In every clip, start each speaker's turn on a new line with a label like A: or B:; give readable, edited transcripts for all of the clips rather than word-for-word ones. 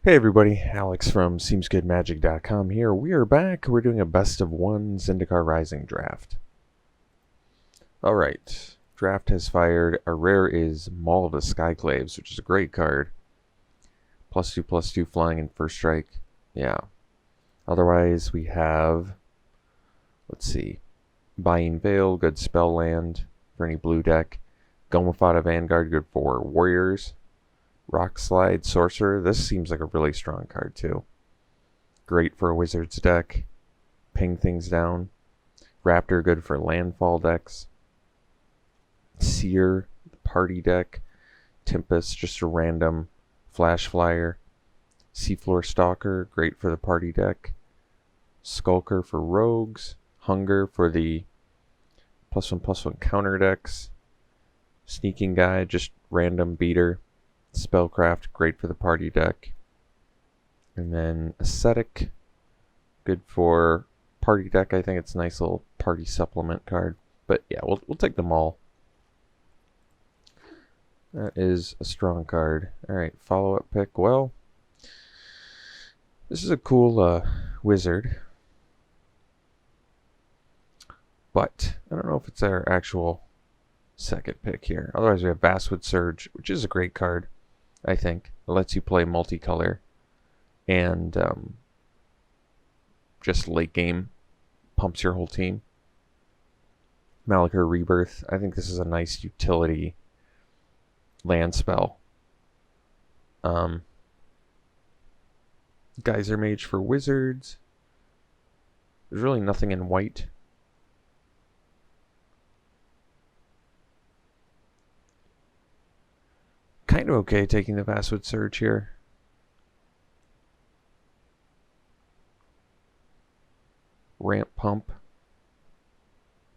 A: Hey everybody, Alex from SeemsGoodMagic.com here. We are back. We're doing a best of one Zendikar Rising draft. Alright, draft has fired. Our rare is Maul of the Skyclaves, which is a great card. +2/+2 flying and first strike. Yeah. Otherwise, we have, let's see, Buying Veil, good spell land for any blue deck. Gomafada Vanguard, good for warriors. Rock Slide Sorcerer. This seems like a really strong card too. Great for a wizard's deck. Ping things down. Raptor, good for landfall decks. Seer, the party deck. Tempest, just a random flash flyer. Seafloor Stalker, great for the party deck. Skulker for rogues. Hunger for the +1/+1 counter decks. Sneaking Guy, just random beater. Spellcraft, great for the party deck. And then Ascetic, good for party deck. I think it's a nice little party supplement card. But yeah, we'll take them all. That is a strong card. Alright, follow-up pick. Well, this is a cool wizard. But I don't know if it's our actual second pick here. Otherwise, we have Vastwood Surge, which is a great card, I think. It lets you play multicolor and just late game pumps your whole team. Malachor Rebirth. I think this is a nice utility land spell. Geyser Mage for wizards. There's really nothing in white. Kind of okay taking the Vastwood Surge here. Ramp Pump.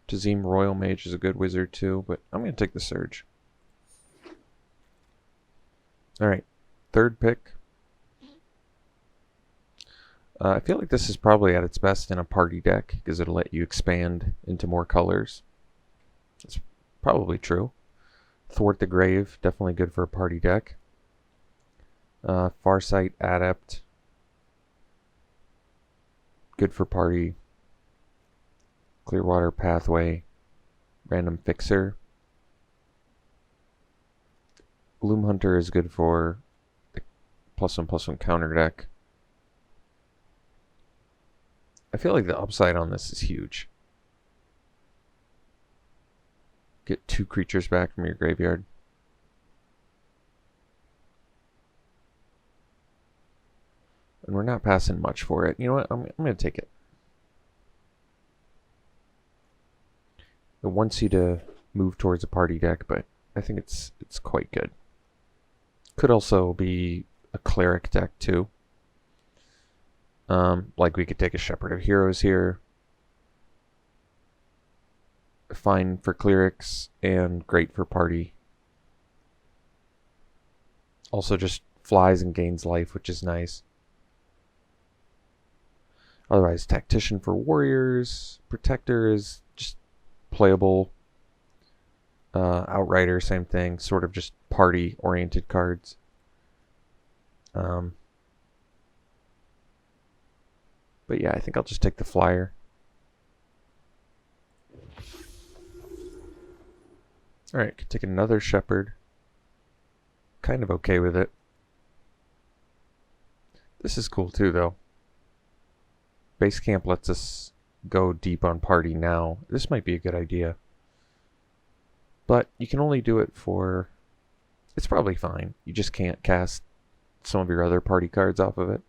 A: Tazim Royal Mage is a good wizard too, but I'm going to take the Surge. Alright, third pick. I feel like this is probably at its best in a party deck because it'll let you expand into more colors. It's probably true. Thwart the Grave, definitely good for a party deck. Farsight Adept, good for party. Clearwater Pathway, Random Fixer. Gloom Hunter is good for the +1/+1 counter deck. I feel like the upside on this is huge. Get 2 creatures back from your graveyard. And we're not passing much for it. You know what? I'm going to take it. It wants you to move towards a party deck, but I think it's quite good. Could also be a cleric deck too. Like we could take a Shepherd of Heroes here. Fine for clerics and great for party. Also just flies and gains life, which is nice. Otherwise, Tactician for warriors. Protector is just playable. Outrider, same thing. Sort of just party-oriented cards. But yeah, I think I'll just take the flyer. Alright, could take another Shepherd. Kind of okay with it. This is cool too, though. Base Camp lets us go deep on party now. This might be a good idea. But you can only do it for... It's probably fine. You just can't cast some of your other party cards off of it.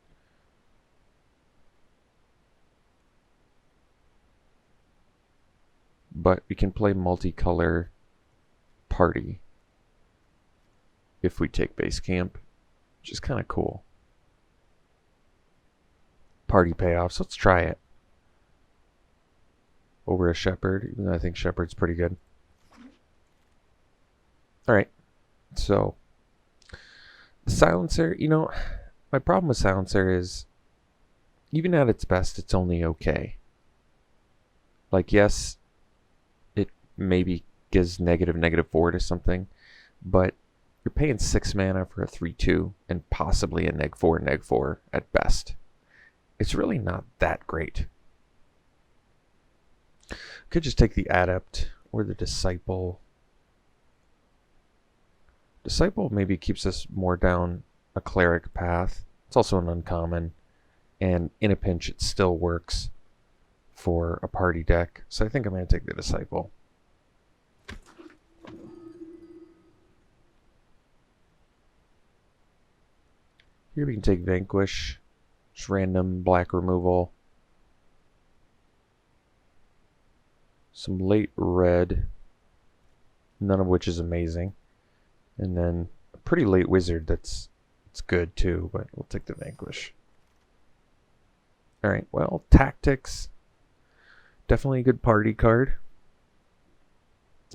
A: But we can play multicolor party if we take Base Camp, which is kind of cool. Party payoffs. Let's try it. Over a Shepherd, even though I think Shepherd's pretty good. Alright, so the Silencer, you know, my problem with Silencer is even at its best, it's only okay. Like, yes, it maybe gives -4 to something, but you're paying 6 mana for a 3/2 and possibly a neg 4 at best. It's really not that great. Could just take the Adept or the Disciple. Disciple maybe keeps us more down a cleric path. It's also an uncommon, and in a pinch it still works for a party deck. So I think I'm going to take the Disciple. Here we can take Vanquish, just random black removal. Some late red, none of which is amazing. And then a pretty late wizard it's good too, but we'll take the Vanquish. Alright, well, Tactics. Definitely a good party card.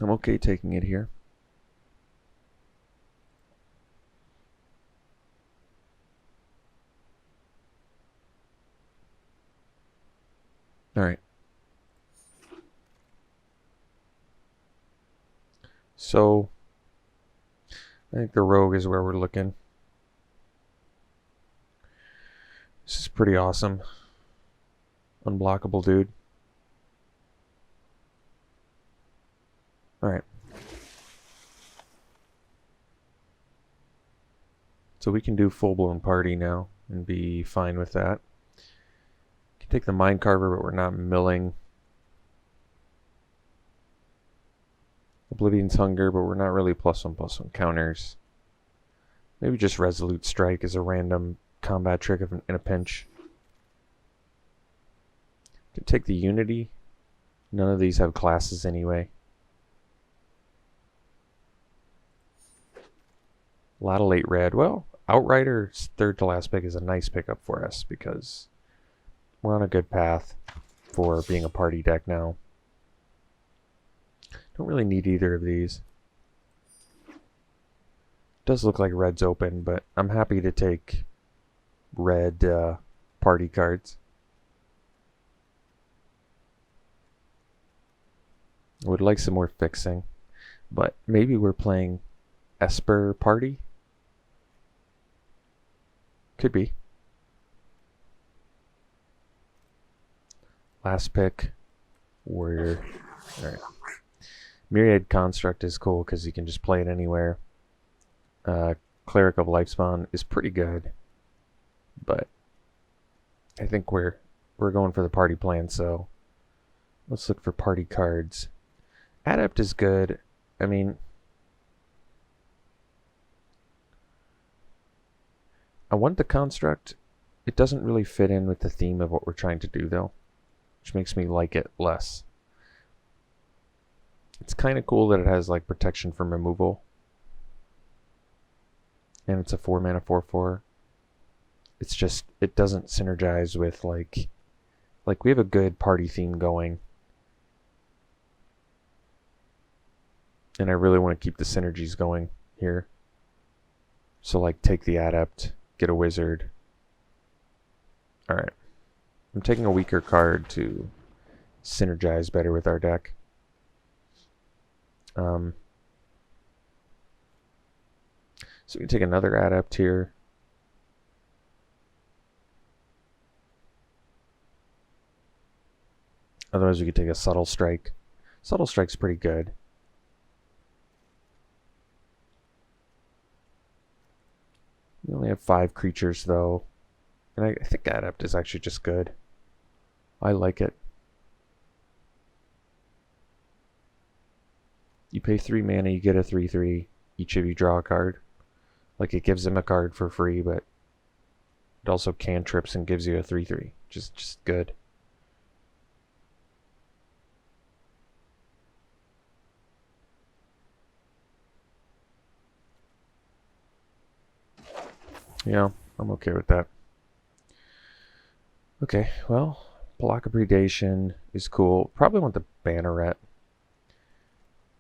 A: I'm okay taking it here. Alright. So, I think the Rogue is where we're looking. This is pretty awesome. Unblockable dude. Alright. So we can do full-blown party now and be fine with that. Can take the Mind Carver, but we're not milling. Oblivion's Hunger, but we're not really +1/+1 counters. Maybe just Resolute Strike as a random combat trick in a pinch. Can take the Unity. None of these have classes anyway. A lot of late red. Well, Outrider's third to last pick is a nice pickup for us because we're on a good path for being a party deck now. Don't really need either of these. Does look like red's open, but I'm happy to take red party cards. I would like some more fixing, but maybe we're playing Esper Party. Could be. Last pick, Warrior. All right. Myriad Construct is cool because you can just play it anywhere. Cleric of Lifespawn is pretty good, but I think we're going for the party plan, so let's look for party cards. Adept is good. I mean, I want the Construct. It doesn't really fit in with the theme of what we're trying to do, though, which makes me like it less. It's kind of cool that it has like protection from removal. And it's a 4-mana 4/4. It's just, it doesn't synergize with like we have a good party theme going. And I really want to keep the synergies going here. So like take the Adept, get a Wizard. Alright. I'm taking a weaker card to synergize better with our deck. So we can take another Adept here. Otherwise we could take a Subtle Strike. Subtle Strike's pretty good. We only have 5 creatures though. And I think Adept is actually just good. I like it. You pay 3 mana, you get a 3/3. Each of you draw a card. Like, it gives them a card for free, but it also cantrips and gives you a 3/3. Just good. Yeah, I'm okay with that. Okay, well, Block of Predation is cool. Probably want the Banneret.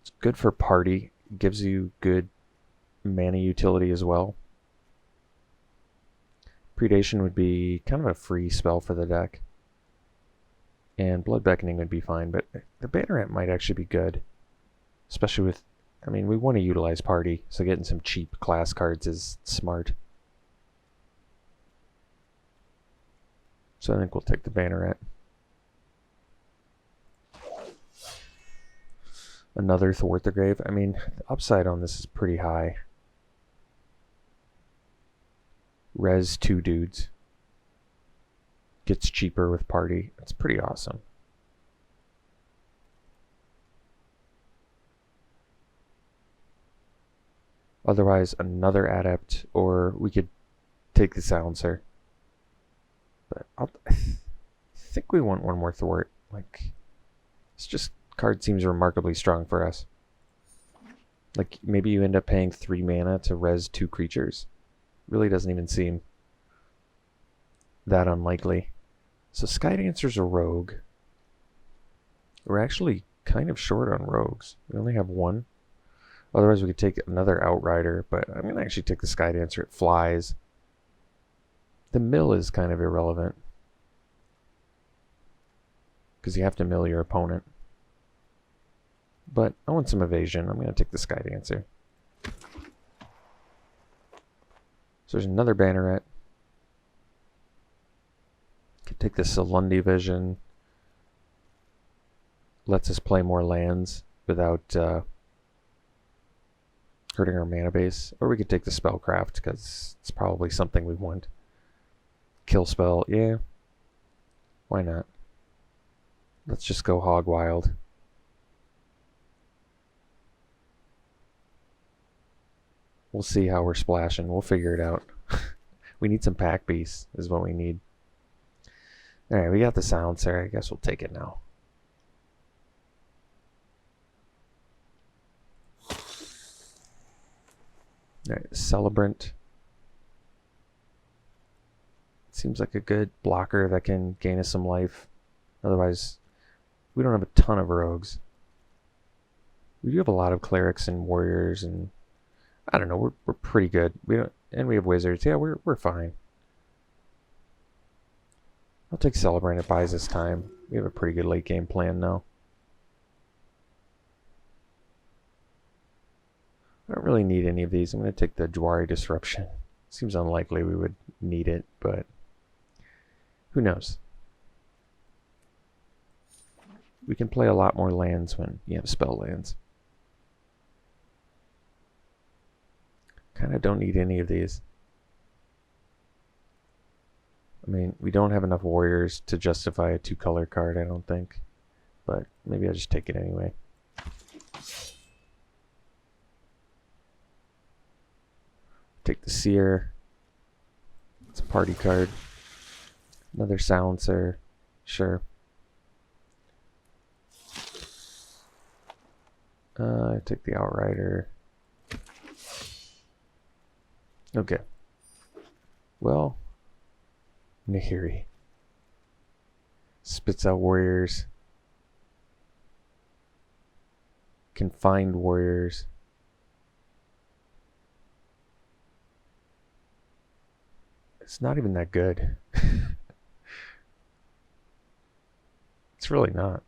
A: It's good for party. Gives you good mana utility as well. Predation would be kind of a free spell for the deck. And Blood Beckoning would be fine, but the Banneret might actually be good. Especially with I mean, we want to utilize Party, so getting some cheap class cards is smart. So I think we'll take the Banneret. Another Thwart the Grave. I mean, the upside on this is pretty high. Res 2 dudes. Gets cheaper with Party. It's pretty awesome. Otherwise, another Adept, or we could take the Silencer. But I think we want one more Thwart. Like, it's just card seems remarkably strong for us. Like, maybe you end up paying 3 mana to res 2 creatures. Really doesn't even seem that unlikely. So Skydancer's a rogue. We're actually kind of short on rogues. We only have one. Otherwise we could take another Outrider, but I'm going to actually take the Skydancer. It flies. The mill is kind of irrelevant, because you have to mill your opponent. But I want some evasion. I'm going to take the Skydancer. So there's another Banneret. Could take the Salundi Vision. Lets us play more lands without hurting our mana base. Or we could take the Spellcraft, because it's probably something we want. Kill spell, yeah. Why not? Let's just go hog wild. We'll see how we're splashing. We'll figure it out. We need some pack beasts, is what we need. Alright, we got the Silencer. I guess we'll take it now. Alright, Celebrant. Seems like a good blocker that can gain us some life. Otherwise, we don't have a ton of rogues. We do have a lot of clerics and warriors, and I don't know. We're pretty good. We don't, and we have wizards. Yeah, we're fine. I'll take Celebrant. It buys us time. We have a pretty good late game plan now. I don't really need any of these. I'm going to take the Jwari Disruption. Seems unlikely we would need it, but who knows? We can play a lot more lands when you have spell lands. Kind of don't need any of these. I mean, we don't have enough warriors to justify a 2-color card, I don't think. But maybe I'll just take it anyway. Take the Seer. It's a party card. Another Silencer. Sure. Take the Outrider. Okay. Well, Nahiri. Spits out warriors. Confined warriors. It's not even that good. It's really not.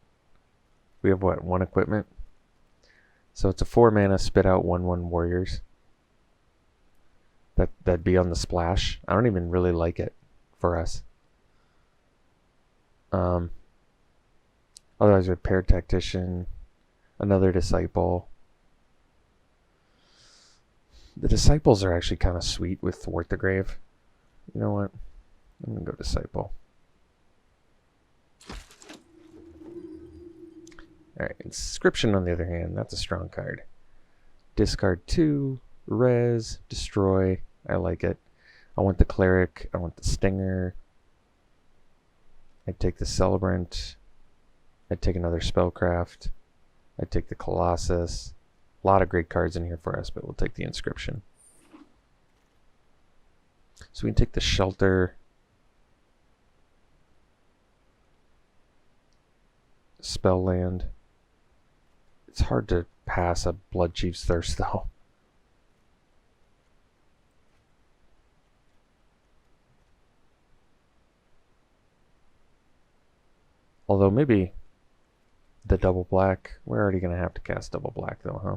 A: We have what, 1 equipment? So it's a 4 mana spit out 1/1 warriors. That'd be on the splash. I don't even really like it for us. Otherwise we have Paired Tactician, another Disciple. The Disciples are actually kind of sweet with Thwart the Grave. You know what? I'm going to go Disciple. Alright, Inscription on the other hand, that's a strong card. Discard 2, res, destroy. I like it. I want the Cleric, I want the Stinger. I'd take the Celebrant. I'd take another Spellcraft. I'd take the Colossus. A lot of great cards in here for us, but we'll take the Inscription. So we can take the Shelter. Spell land. It's hard to pass a Blood Chief's Thirst though. Although maybe the double black, we're already going to have to cast double black though, huh?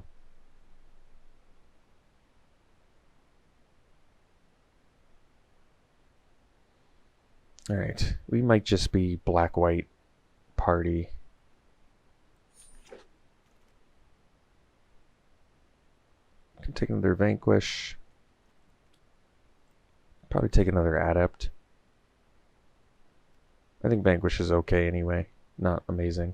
A: Alright, we might just be black-white party. Can take another Vanquish. Probably take another Adept. I think Vanquish is okay anyway. Not amazing.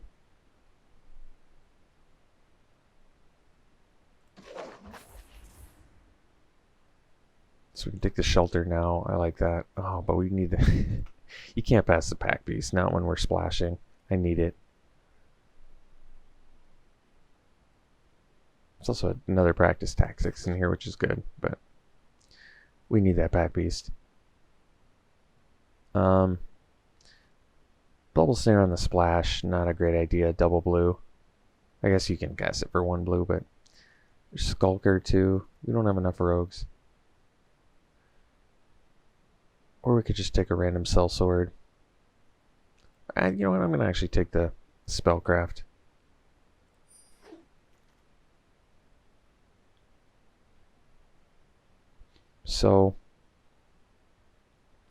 A: So we can take the Shelter now. I like that. Oh, but we need the... You can't pass the Pack Beast. Not when we're splashing. I need it. There's also another Practice Tactics in here, which is good. But we need that Pack Beast. Bubble Snare on the splash, not a great idea. Double blue. I guess you can guess it for 1 blue, but there's Skulker too. We don't have enough rogues. Or we could just take a random Sellsword. You know what? I'm going to actually take the Spellcraft. So,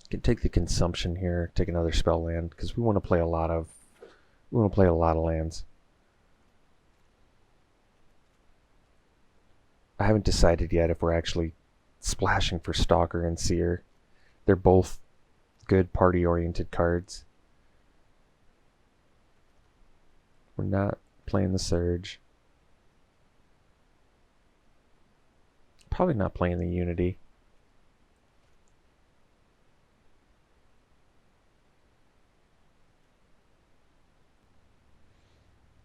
A: you can take the Consumption here, take another spell land, because we want to play a lot of lands. I haven't decided yet if we're actually splashing for Stalker and Seer. They're both good party-oriented cards. We're not playing the Surge. Probably not playing the Unity.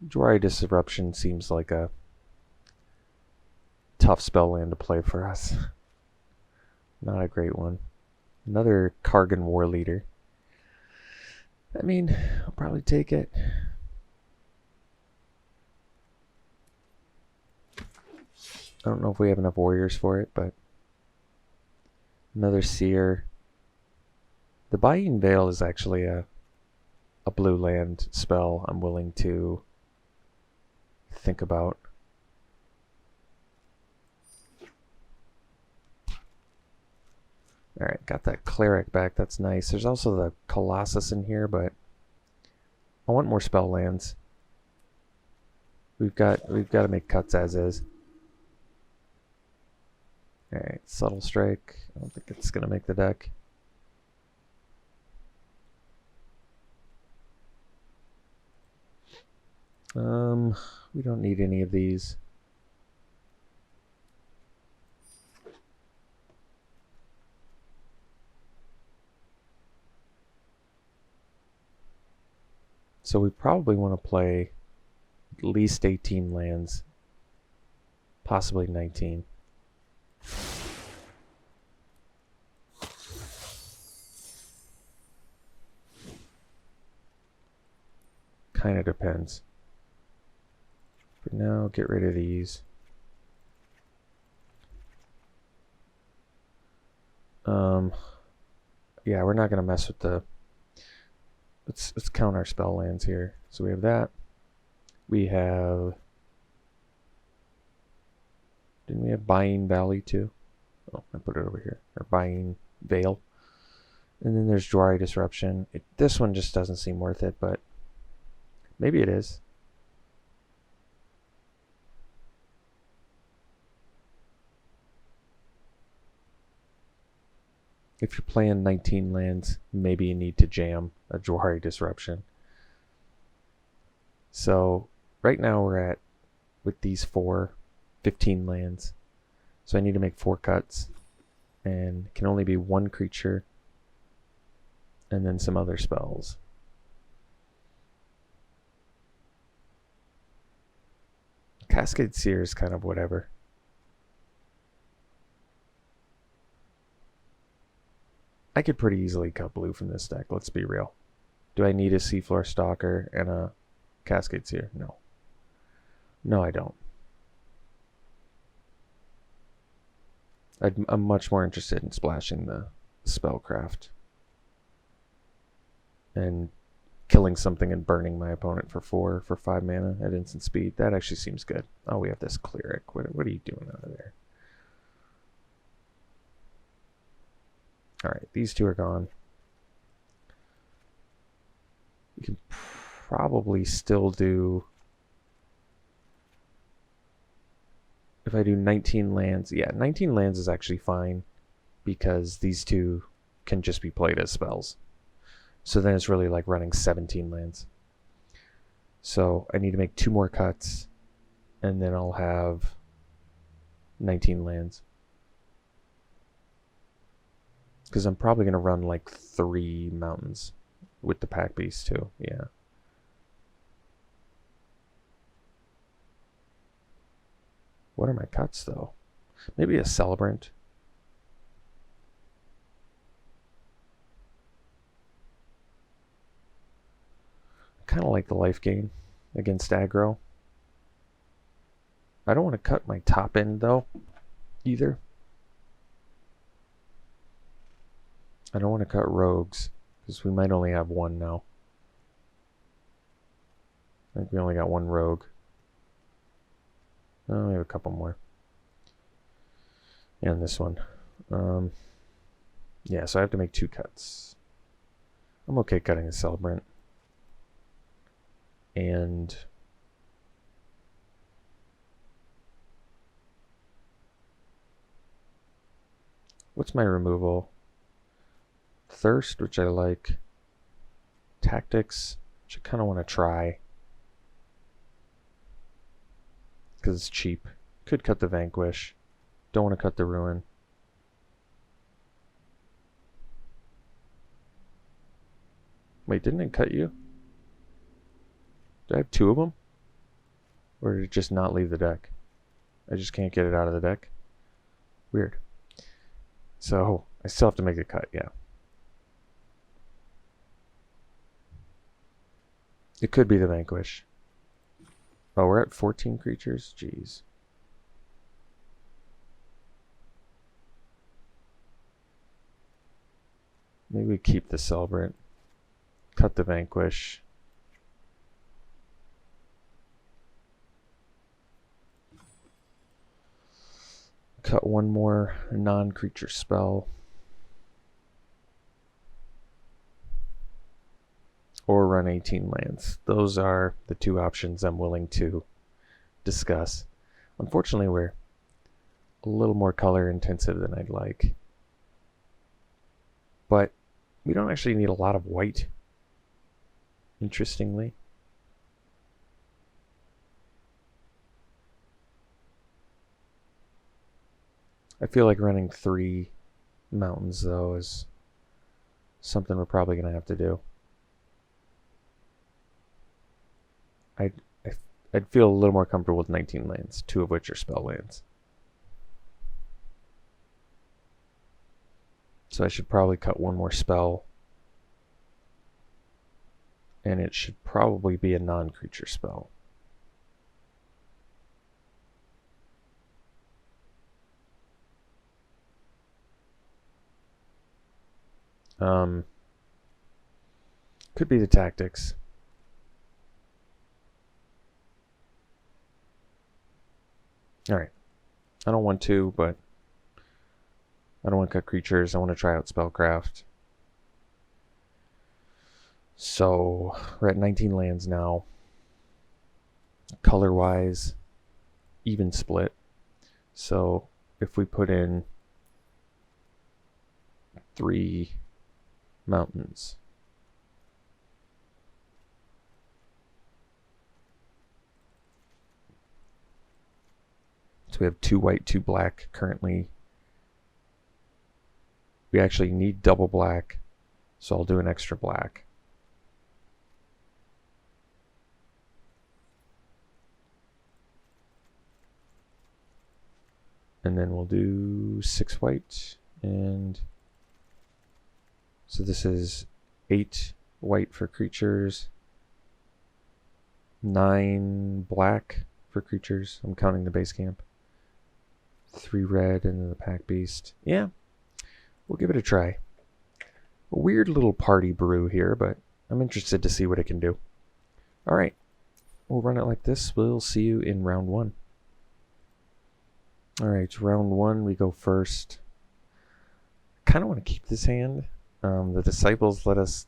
A: Dry Disruption seems like a tough spell land to play for us. Not a great one. Another Kargan War Leader. I mean, I'll probably take it. I don't know if we have enough warriors for it, but another Seer. The Buying Veil is actually a blue land spell I'm willing to think about. Alright, got that Cleric back. That's nice. There's also the Colossus in here, but I want more spell lands. We've got to make cuts as is. Alright, Subtle Strike. I don't think it's gonna make the deck. We don't need any of these. So we probably want to play at least 18 lands, possibly 19. Kind of depends. For now, get rid of these. Yeah, we're not going to mess with the... Let's count our spell lands here. So we have that. We have... Didn't we have Buying Valley too? Oh, I put it over here. Or Buying Veil. And then there's Dry Disruption. This one just doesn't seem worth it, but maybe it is. If you're playing 19 lands, maybe you need to jam a Dry Disruption. So right now we're at, with these 15 lands. So I need to make 4 cuts. And it can only be 1 creature. And then some other spells. Cascade Seer is kind of whatever. I could pretty easily cut blue from this deck, let's be real. Do I need a Seafloor Stalker and a Cascade Seer? No. No, I don't. I'm much more interested in splashing the Spellcraft. And killing something and burning my opponent for 4 for 5 mana at instant speed. That actually seems good. Oh, we have this Cleric. What are you doing out of there? Alright, these two are gone. You can probably still do... If I do 19 lands, yeah, 19 lands is actually fine because these two can just be played as spells. So then it's really like running 17 lands. So I need to make 2 more cuts, and then I'll have 19 lands. Because I'm probably going to run like 3 mountains with the pack beast too, yeah. What are my cuts though? Maybe a Celebrant. Kind of like the life gain against aggro. I don't want to cut my top end though, either. I don't want to cut rogues, because we might only have 1 now. I think we only got 1 rogue. Oh, we have a couple more. And this one. Yeah, so I have to make 2 cuts. I'm okay cutting a Celebrant. And what's my removal? Thirst, which I like. Tactics, which I kind of want to try. Because it's cheap. Could cut the Vanquish. Don't want to cut the Ruin. Wait, didn't it cut you? Do I have 2 of them? Or did it just not leave the deck? I just can't get it out of the deck? Weird. So, I still have to make a cut, yeah. It could be the Vanquish. Oh, we're at 14 creatures? Jeez. Maybe we keep the Celebrant. Cut the Vanquish. Cut 1 more non-creature spell. Or run 18 lands. Those are the 2 options I'm willing to discuss. Unfortunately, we're a little more color intensive than I'd like. But we don't actually need a lot of white, interestingly. I feel like running 3 mountains, though, is something we're probably going to have to do. I'd feel a little more comfortable with 19 lands, 2 of which are spell lands. So I should probably cut 1 more spell. And it should probably be a non-creature spell. Could be the tactics. Alright. I don't want to, but I don't want to cut creatures. I want to try out Spellcraft. So, we're at 19 lands now. Color-wise, even split. So, if we put in 3 mountains. So we have 2 white, 2 black currently. We actually need double black, so I'll do an extra black. And then we'll do 6 white, and so this is 8 white for creatures, 9 black for creatures. I'm counting the base camp. 3 red and then the pack beast. Yeah, we'll give it a try. A weird little party brew here, but I'm interested to see what it can do. Alright, we'll run it like this. We'll see you in round 1. Alright, round 1, we go first. Kind of want to keep this hand. The Disciples let us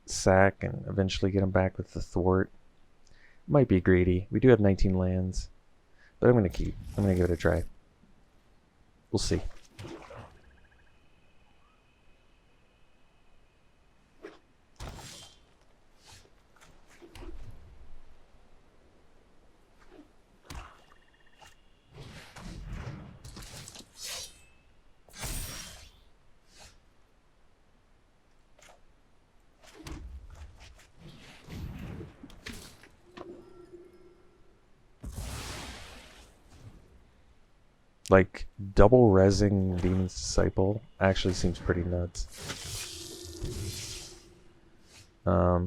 A: sack and eventually get him back with the thwart. Might be greedy. We do have 19 lands, but I'm going to keep. I'm going to give it a try. We'll see. Like, double rezzing Demon's Disciple actually seems pretty nuts. I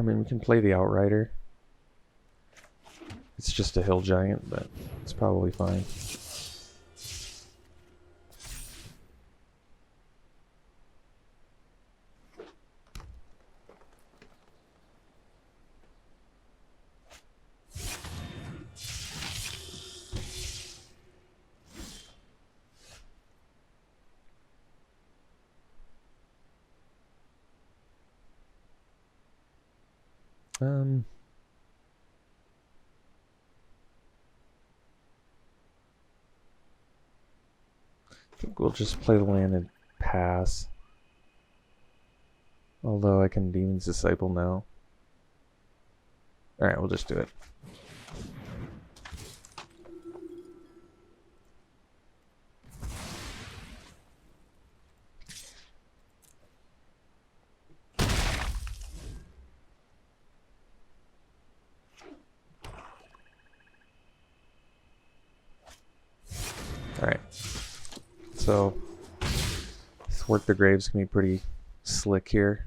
A: mean, we can play the Outrider. It's just a hill giant, but it's probably fine. I think we'll just play the land and pass. Although I can Demon's Disciple now. Alright, we'll just do it. Alright. So, Thwart the Graves can be pretty slick here.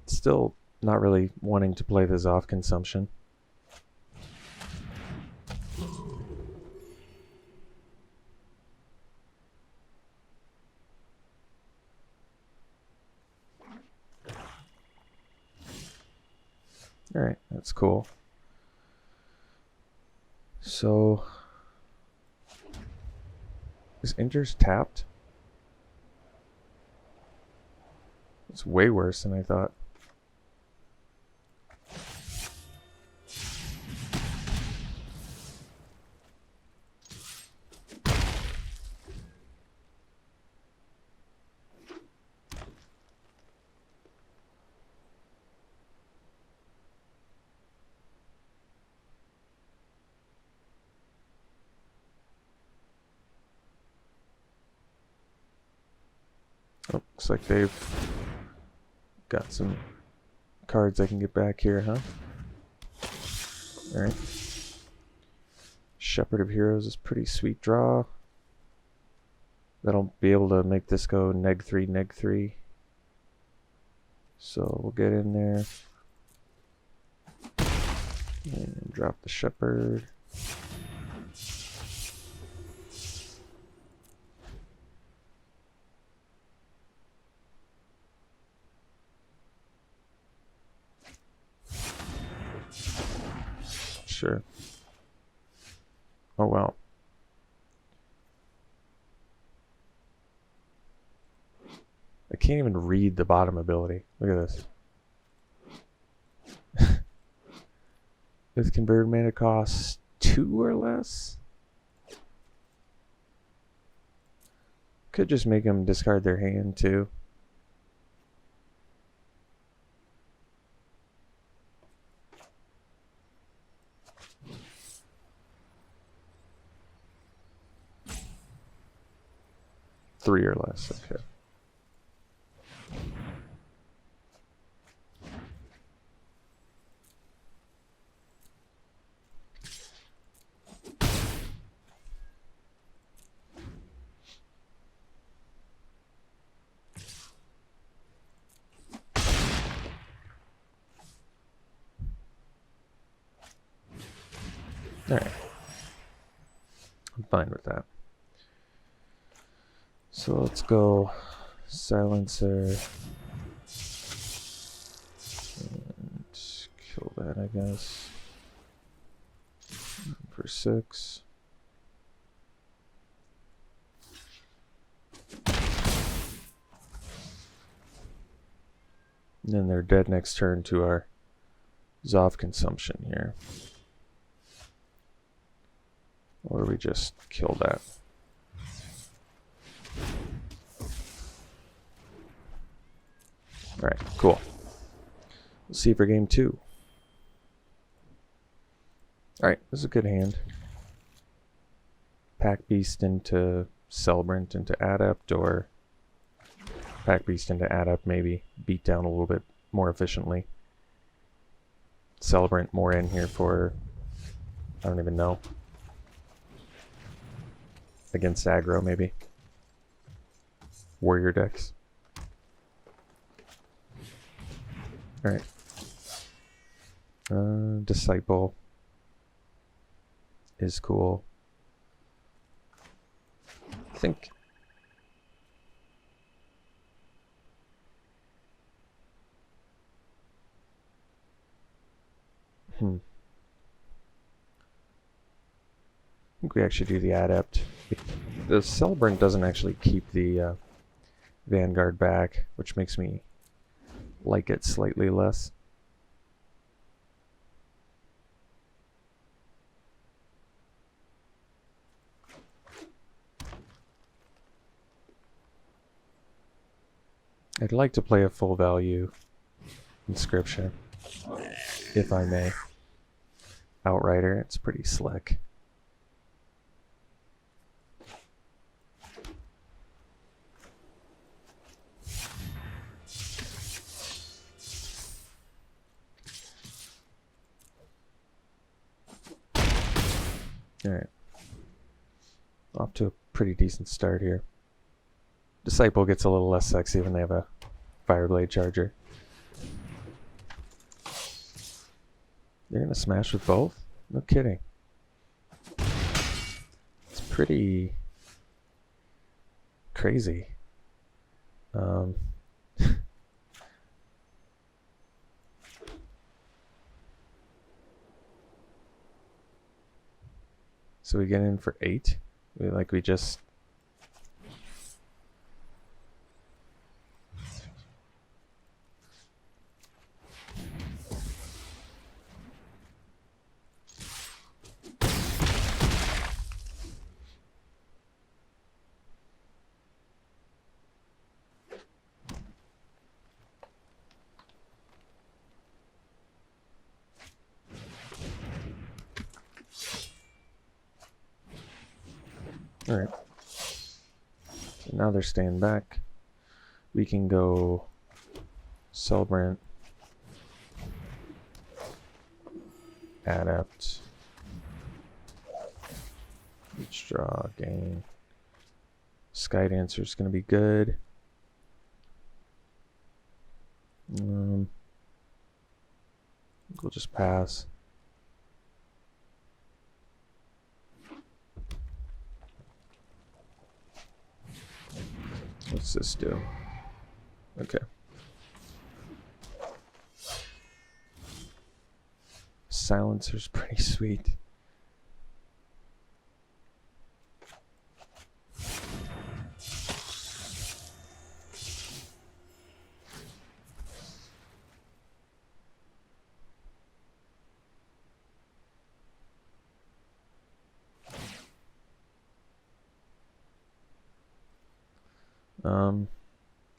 A: Still not really wanting to play this off consumption. Alright, that's cool. So, is Injures tapped? It's way worse than I thought. Oh, looks like they've got some cards I can get back here, huh? Alright. Shepherd of Heroes is pretty sweet draw. That'll be able to make this go neg 3. So we'll get in there. And drop the Shepherd. Sure. Oh wow. I can't even read the bottom ability. Look at this. With converted mana cost 2 or less? Could just make them discard their hand too. Three or less, okay. Alright. I'm fine with that. So let's go Silencer. And kill that, I guess. For 6. And then they're dead next turn to our Zov consumption here. Or we just kill that. Alright, cool. We'll see for game 2. Alright, this is a good hand. Pack Beast into Celebrant into Adept, or Pack Beast into Adept, maybe beat down a little bit more efficiently. Celebrant more in here for, I don't even know. Against aggro, maybe. Warrior decks. Alright. Disciple is cool. I think I think we actually do the Adept. The Celebrant doesn't actually keep the Vanguard back, which makes me like it slightly less. I'd like to play a full value Inscription, if I may. Outrider, it's pretty slick. Alright. Off to a pretty decent start here. Disciple gets a little less sexy when they have a Fireblade Charger. They're gonna smash with both? No kidding. It's pretty crazy. So we get in for 8? We just... Alright. So now they're staying back. We can go Celebrant, Adept, each draw, gain. Sky Dancer is going to be good. We'll just pass. What's this do? Okay. Silencer's pretty sweet.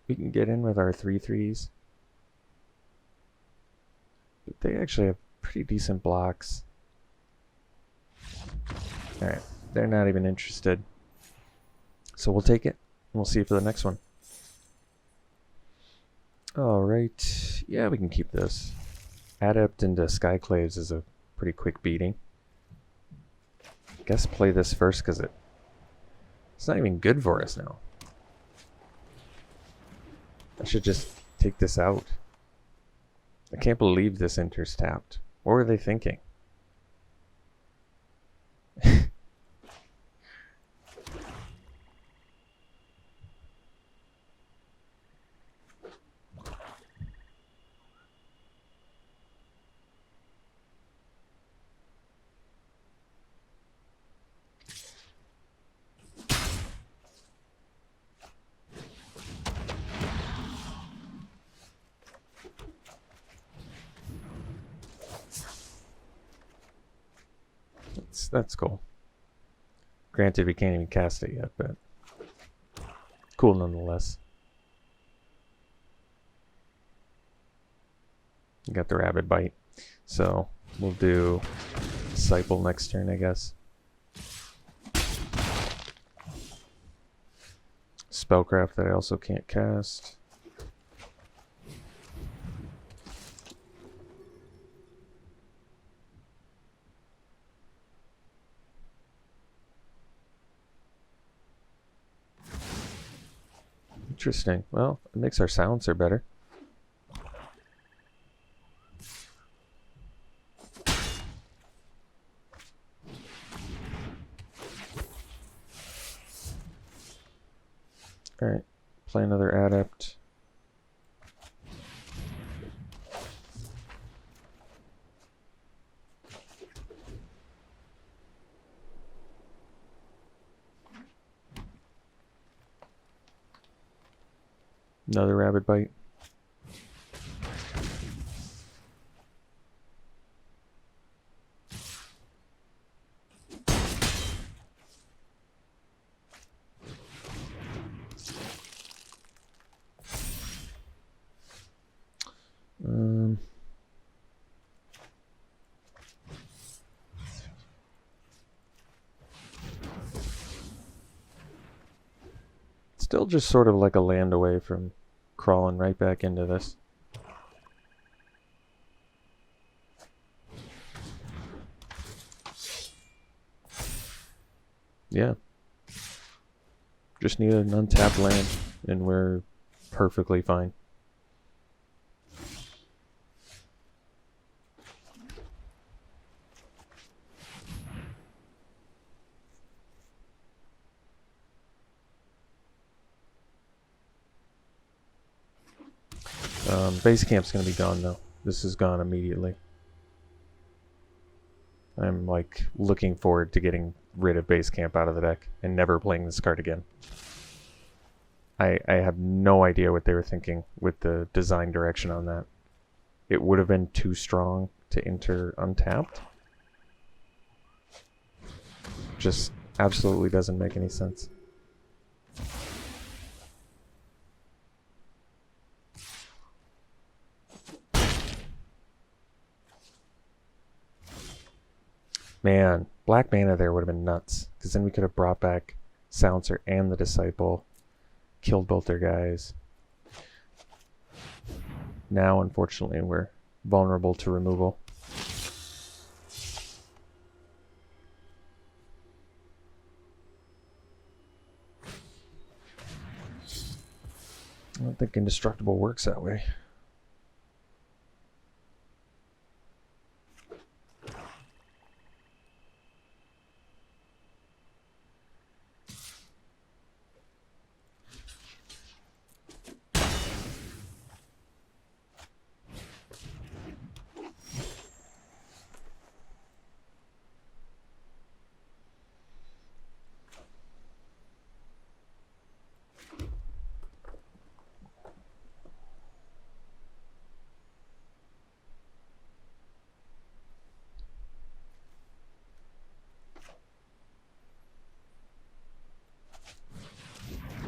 A: We can get in with our 3/3s. But they actually have pretty decent blocks. Alright, they're not even interested. So we'll take it, and we'll see for the next one. Alright, yeah, we can keep this. Adept into Skyclaves is a pretty quick beating. Guess play this first because it's not even good for us now. I should just take this out. I can't believe this enters tapped. What were they thinking? That's cool. Granted, we can't even cast it yet, but cool nonetheless. You got the Rabid Bite, so we'll do Disciple next turn, I guess. Spellcraft that I also can't cast. Interesting. Well, it makes our silencer better. Alright, play another Adept. Another Rabid Bite. Still just sort of like a land away from crawling right back into this. Yeah. Just need an untapped land and we're perfectly fine. Base camp's gonna be gone though. This is gone immediately. I'm like looking forward to getting rid of base camp out of the deck and never playing this card again. I have no idea what they were thinking with the design direction on that. It would have been too strong to enter untapped. Just absolutely doesn't make any sense. Man, black mana there would have been nuts, because then we could have brought back Silencer and the Disciple, killed both their guys. Now, unfortunately, we're vulnerable to removal. I don't think Indestructible works that way.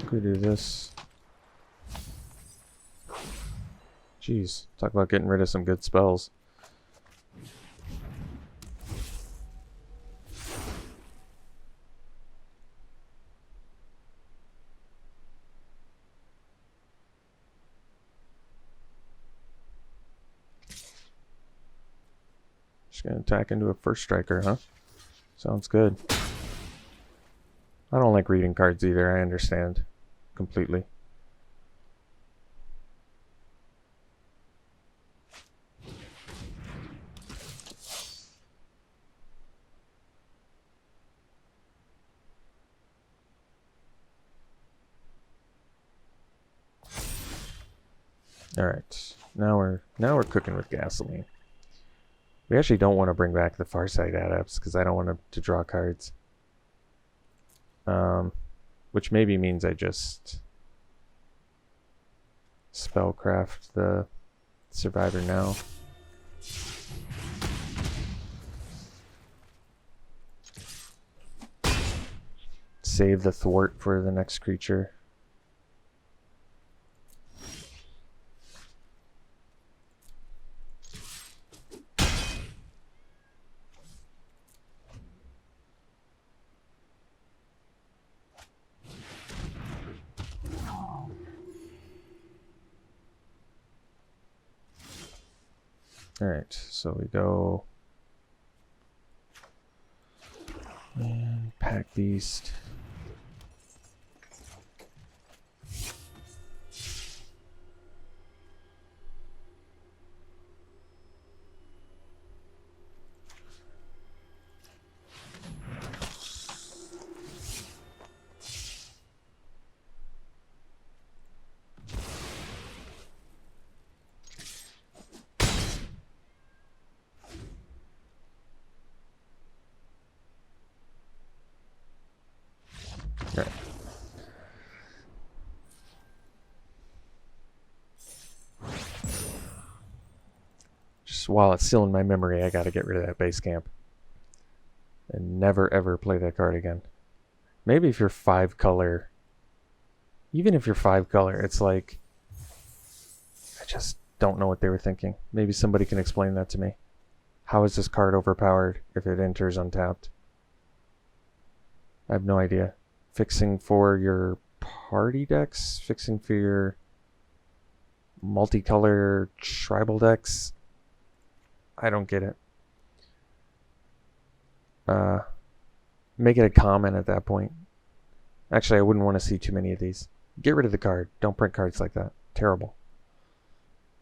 A: We do this. Jeez, talk about getting rid of some good spells. Just gonna attack into a first striker, huh? Sounds good. I don't like reading cards either, I understand completely. Alright, now we're cooking with gasoline. We actually don't want to bring back the Farsight Adepts because I don't want to draw cards. Which maybe means I just spellcraft the Survivor now. save the thwart for the next creature. Alright, so we go and Pack Beast. Right. Just while it's still in my memory, I gotta get rid of that base camp. And never ever play that card again. Maybe if you're 5 color, even if you're 5 color, it's like, I just don't know what they were thinking. Maybe somebody can explain that to me. How is this card overpowered if it enters untapped? I have no idea. Fixing for your party decks? Fixing for your multicolor tribal decks? I don't get it. Make it a comment at that point. Actually, I wouldn't want to see too many of these. Get rid of the card. Don't print cards like that. Terrible.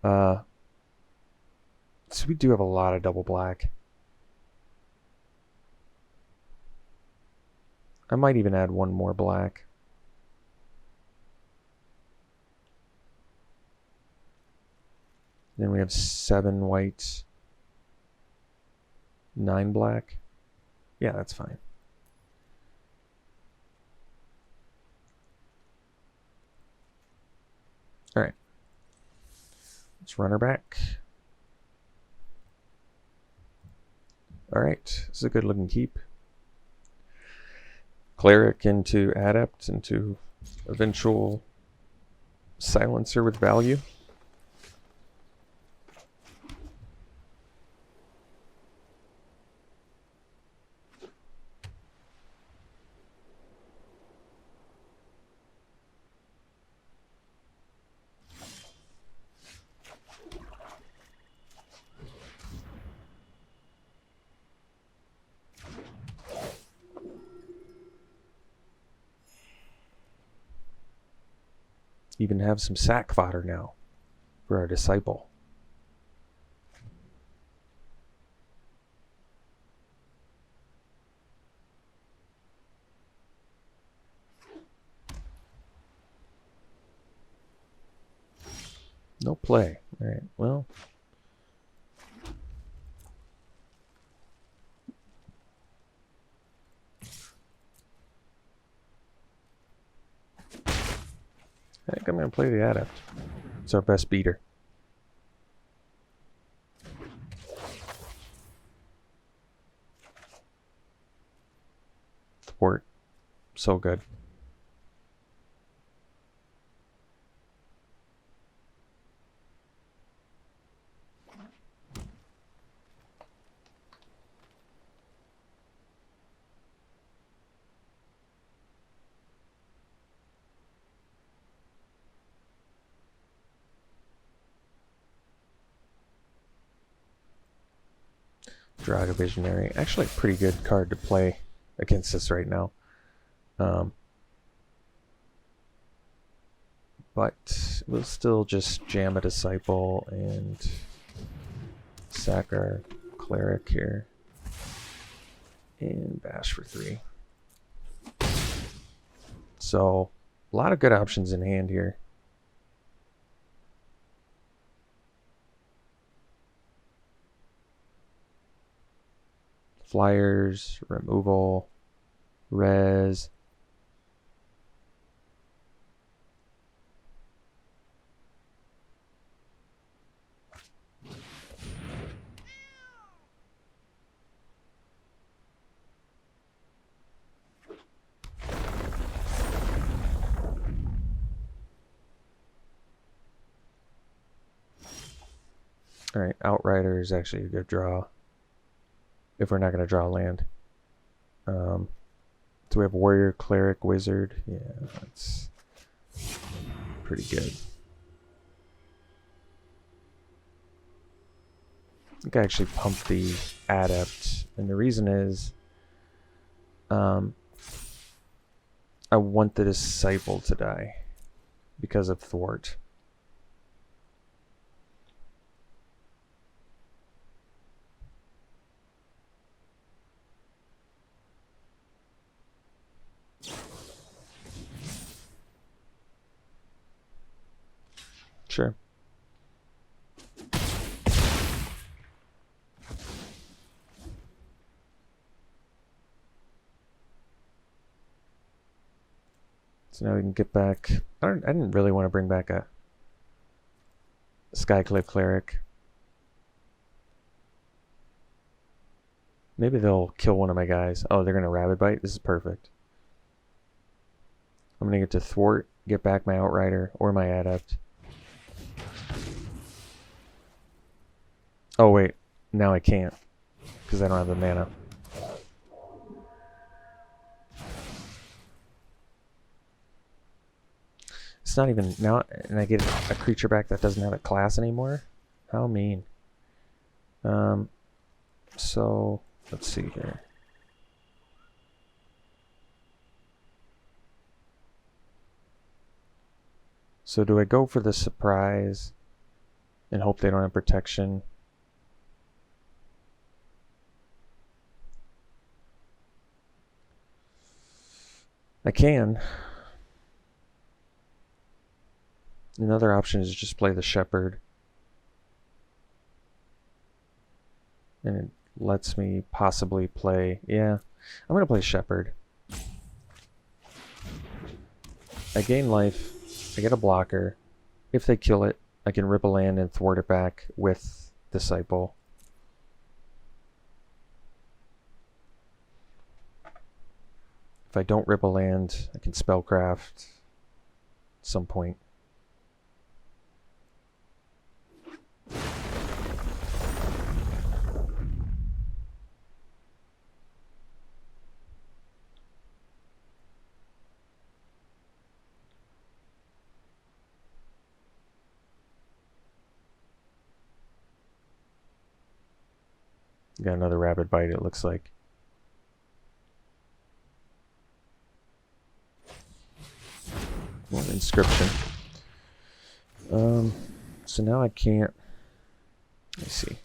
A: So we do have a lot of double black. I might even add one more black. Then we have 7 white, 9 black. Yeah, that's fine. All right. Let's run her back. All right, this is a good looking keep. Cleric into Adept into eventual Silencer with value. Even have some sack fodder now for our disciple. No play. All right, well. I think I'm going to play the Adept. It's our best beater. Thwart. So good. Draga Visionary. Actually a pretty good card to play against us right now. But we'll still just jam a Disciple and sack our Cleric here. And bash for 3. So, a lot of good options in hand here. Flyers, removal, res. Alright, Outrider is actually a good draw. If we're not going to draw land. So we have Warrior, Cleric, Wizard. Yeah, that's pretty good. I think I actually pumped the Adept, and the reason is I want the Disciple to die because of Thwart. Sure. So now we can get back. I didn't really want to bring back a Skyclave Cleric. Maybe they'll kill one of my guys. Oh, they're going to Rabid Bite? This is perfect. I'm going to get to Thwart, get back my Outrider or my Adept. Oh, wait. Now I can't because I don't have the mana. It's not even now, and I get a creature back that doesn't have a class anymore. How mean. So let's see here. So do I go for the surprise and hope they don't have protection? I can. Another option is just play the Shepherd. And it lets me possibly play... Yeah, I'm going to play Shepherd. I gain life. I get a blocker. If they kill it, I can rip a land and thwart it back with Disciple. If I don't rip a land, I can Spellcraft at some point. Got another Rabid Bite, it looks like. One Inscription. So now I can't... Let me see.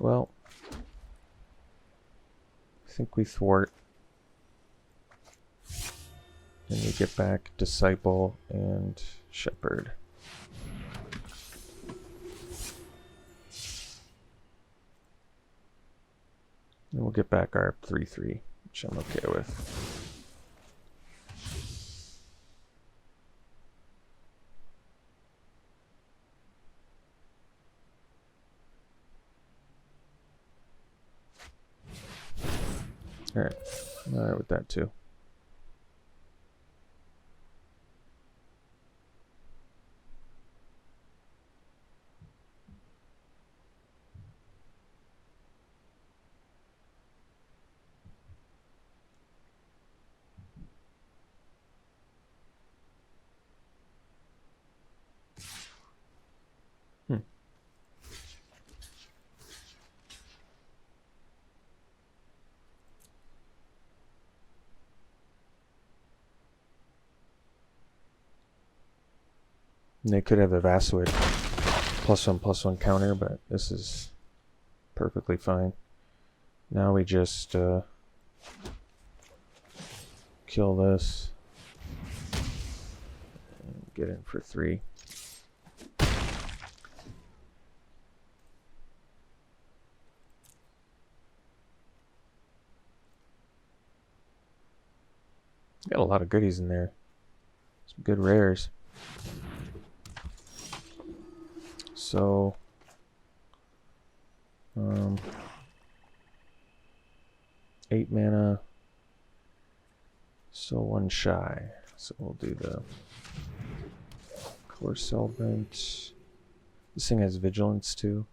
A: Well, I think we thwart. And we get back Disciple and Shepherd. And we'll get back our 3/3, which I'm okay with. Alright, alright with that too. And they could have the Vasuid +1/+1 counter, but this is perfectly fine. Now we just kill this and get in for 3. Got a lot of goodies in there. Some good rares. So, 8 mana. Still one shy. So we'll do the Core Solvent. This thing has Vigilance too.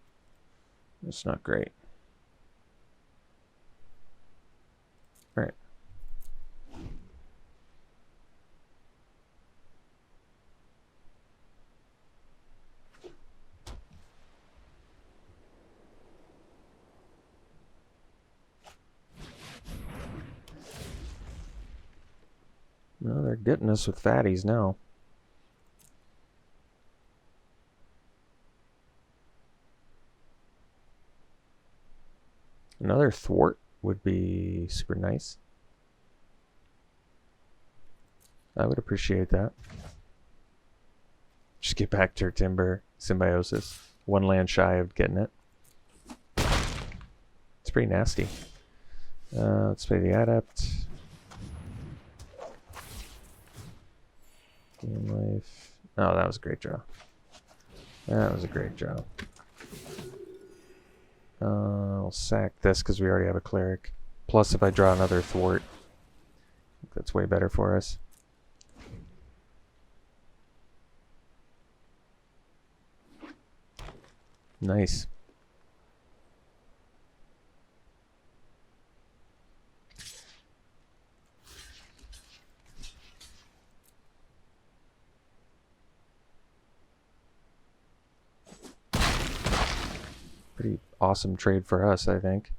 A: It's not great. Alright. No, they're getting us with fatties now. Another thwart would be super nice. I would appreciate that. Just get back to Timber Symbiosis. One land shy of getting it. It's pretty nasty. Let's play the Adept. Game life. Oh, that was a great draw. That was a great draw. I'll sack this because we already have a Cleric. Plus, if I draw another Thwart, that's way better for us. Nice. Pretty awesome trade for us, I think.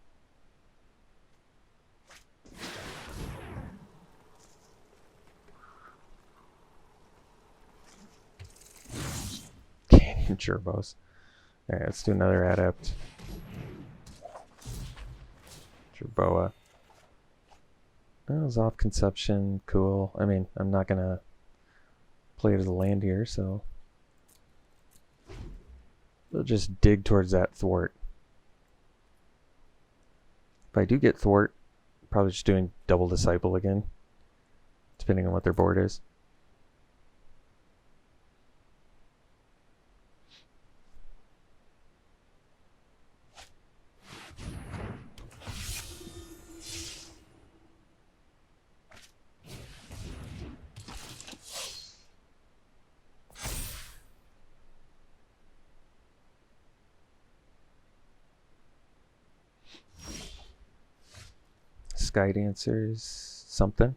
A: Canyon Turbos. Alright, let's do another Adept. Turboa. That was off consumption. Cool. I mean, I'm not gonna play it as a land here, so we'll just dig towards that Thwart. If I do get Thwart, probably just doing double Disciple again, depending on what their board is. Sky Dancers, something.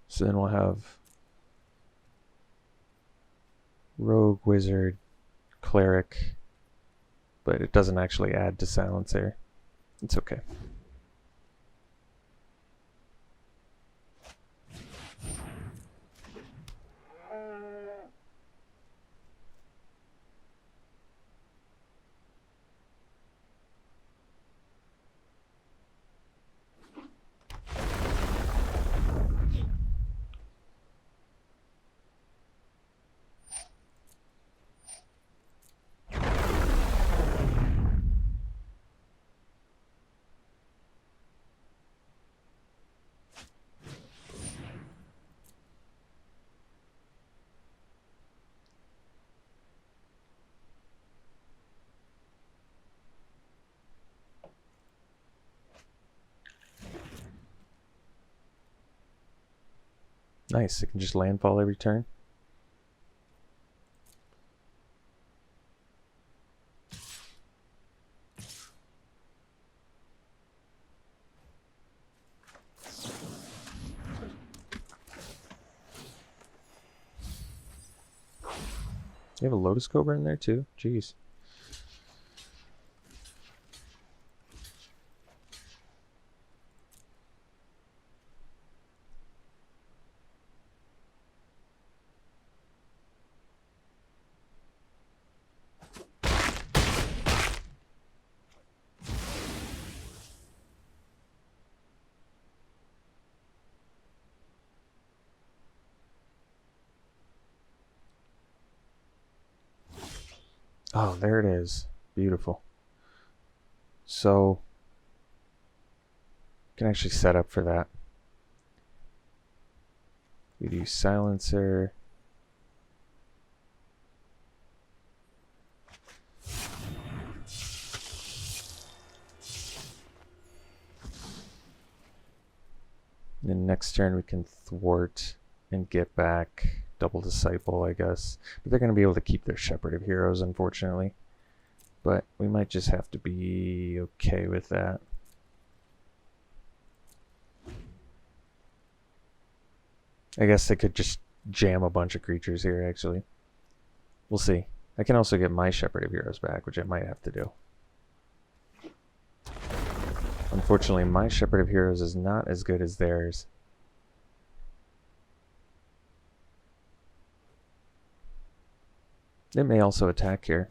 A: So then we'll have Rogue, Wizard, Cleric, but it doesn't actually add to Silencer. It's okay. Nice, it can just landfall every turn. You have a Lotus Cobra in there too? Jeez. Oh, there it is. Beautiful. So, you can actually set up for that. We do Silencer. Then next turn we can thwart and get back double Disciple, I guess. But they're going to be able to keep their Shepherd of Heroes, unfortunately. But we might just have to be okay with that. I guess they could just jam a bunch of creatures here, actually. We'll see. I can also get my Shepherd of Heroes back, which I might have to do. Unfortunately, my Shepherd of Heroes is not as good as theirs. They may also attack here.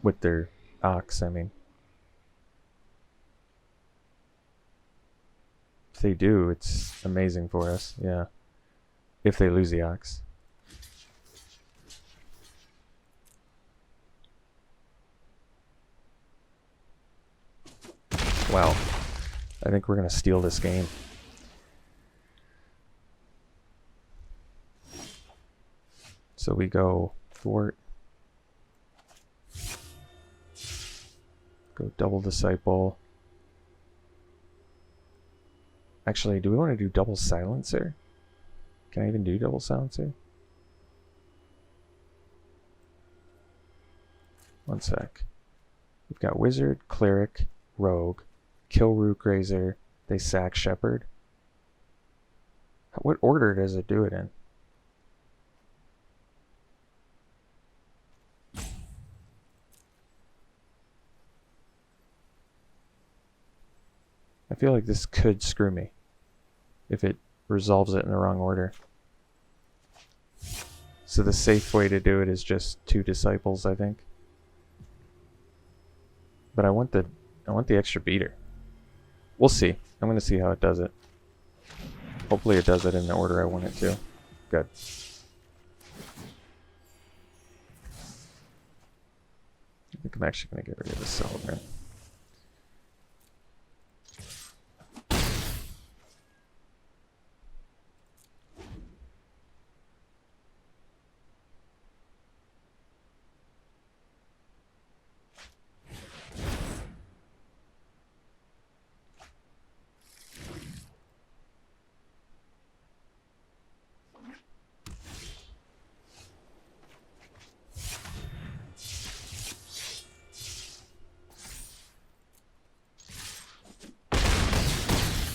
A: With their Ox, I mean. If they do, it's amazing for us, yeah. If they lose the Ox. Wow. I think we're going to steal this game. So we go thwart. Go double Disciple. Actually, do we want to do double Silencer? Can I even do double Silencer? One sec. We've got Wizard, Cleric, Rogue, kill Rook Razor, they sack Shepherd. What order does it do it in? I feel like this could screw me if it resolves it in the wrong order. So the safe way to do it is just 2 Disciples, I think. But I want the extra beater. We'll see. I'm going to see how it does it. Hopefully it does it in the order I want it to. Good. I think I'm actually going to get rid of this Celebrant.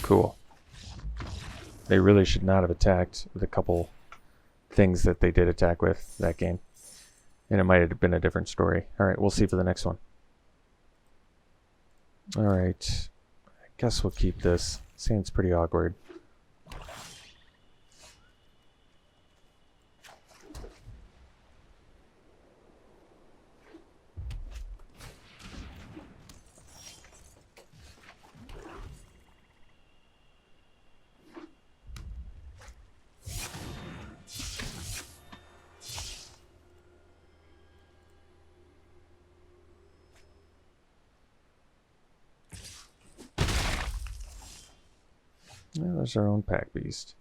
A: Cool. They really should not have attacked with a couple things that they did attack with that game. And it might have been a different story. Alright, we'll see for the next one. Alright. I guess we'll keep this. Seems pretty awkward. Yeah, there's our own pack beast.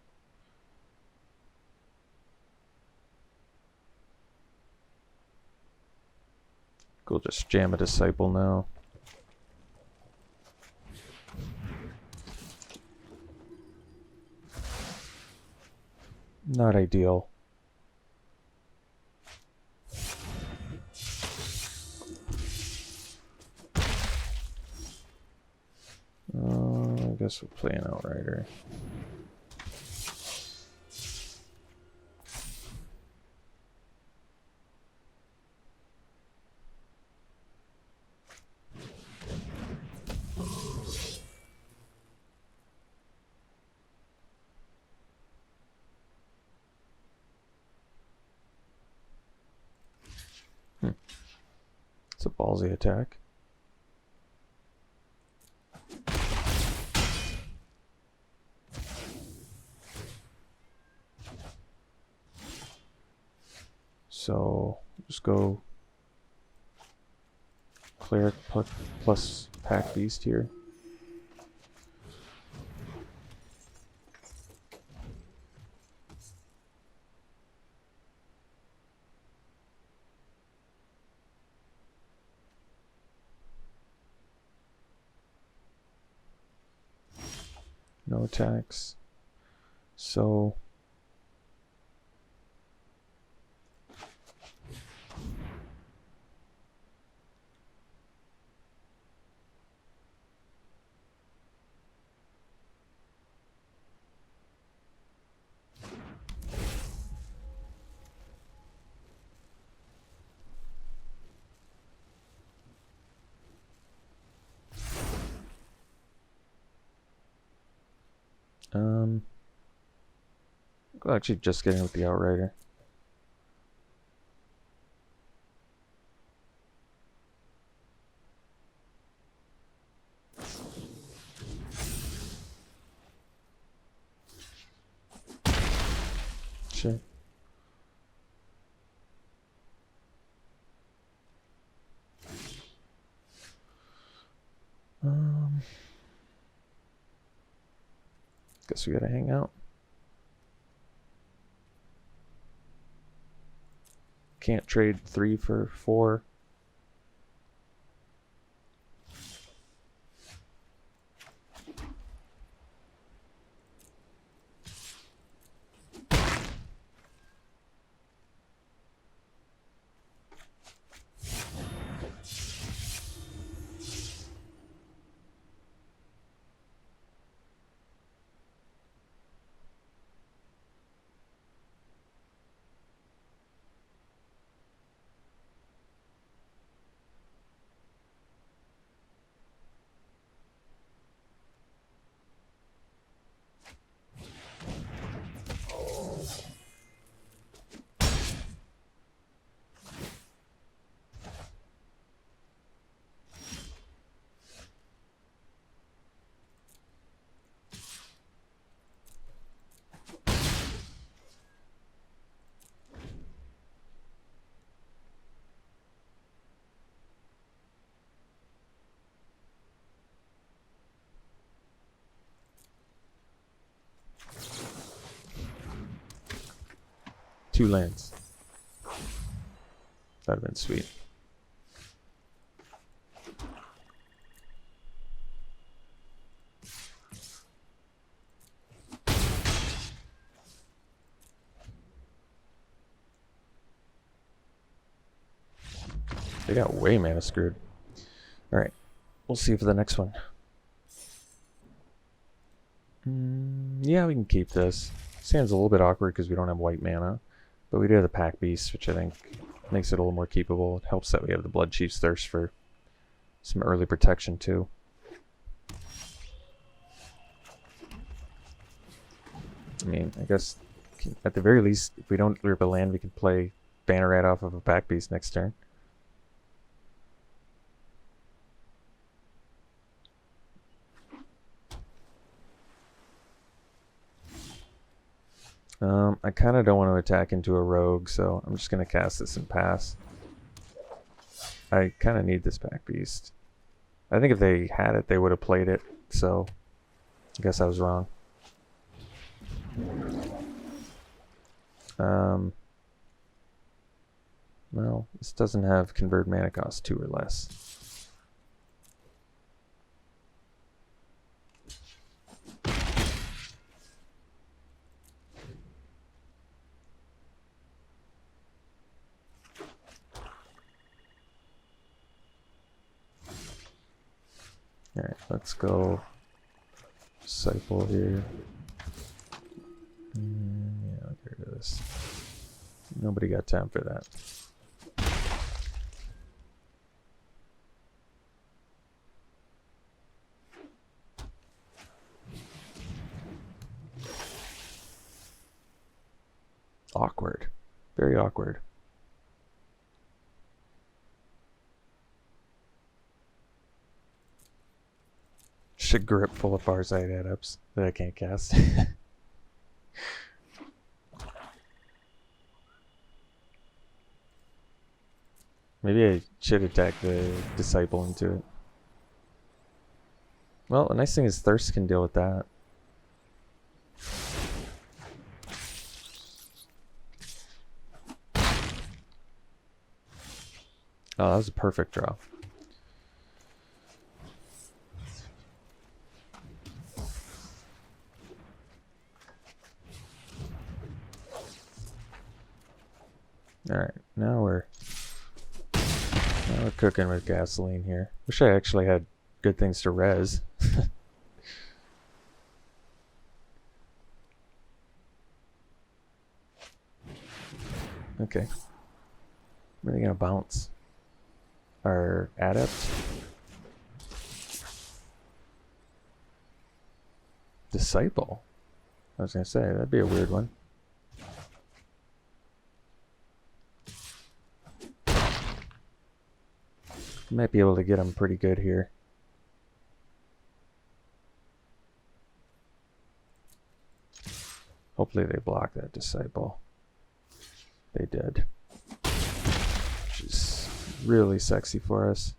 A: We'll just jam a Disciple now. Not ideal. I guess we'll play an Outrider. It's a ballsy attack. So just go Cleric plus Pack Beast here. no attacks. So I'll actually just getting with the Outrider. Sure. Guess we gotta hang out. Can't trade 3 for 4. Two lands. That'd have been sweet. They got way mana screwed. Alright, we'll see for the next one. Yeah, we can keep this. Seems a little bit awkward because we don't have white mana. But we do have the Pack Beast, which I think makes it a little more keepable. It helps that we have the Blood Chief's Thirst for some early protection too. I mean, I guess at the very least, if we don't rip a land, we can play Banner Rat off of a Pack Beast next turn. I kind of don't want to attack into a rogue, so I'm just going to cast this and pass. I kind of need this Pack Beast. I think if they had it, they would have played it, so I guess I was wrong. Well, this doesn't have convert mana cost 2 or less. Alright, let's go Disciple here. Yeah, I'll get rid of this. Nobody got time for that. Awkward. Very awkward. Should grip full of Farsight Adepts that I can't cast. Maybe I should attack the Disciple into it. Well, the nice thing is Thirst can deal with that. Oh, that was a perfect draw. Alright, now we're cooking with gasoline here. Wish I actually had good things to res. Okay. Where are they gonna bounce? Our adept? Disciple? I was gonna say, that'd be a weird one. Might be able to get them pretty good here. Hopefully they block that disciple. They did. Which is really sexy for us.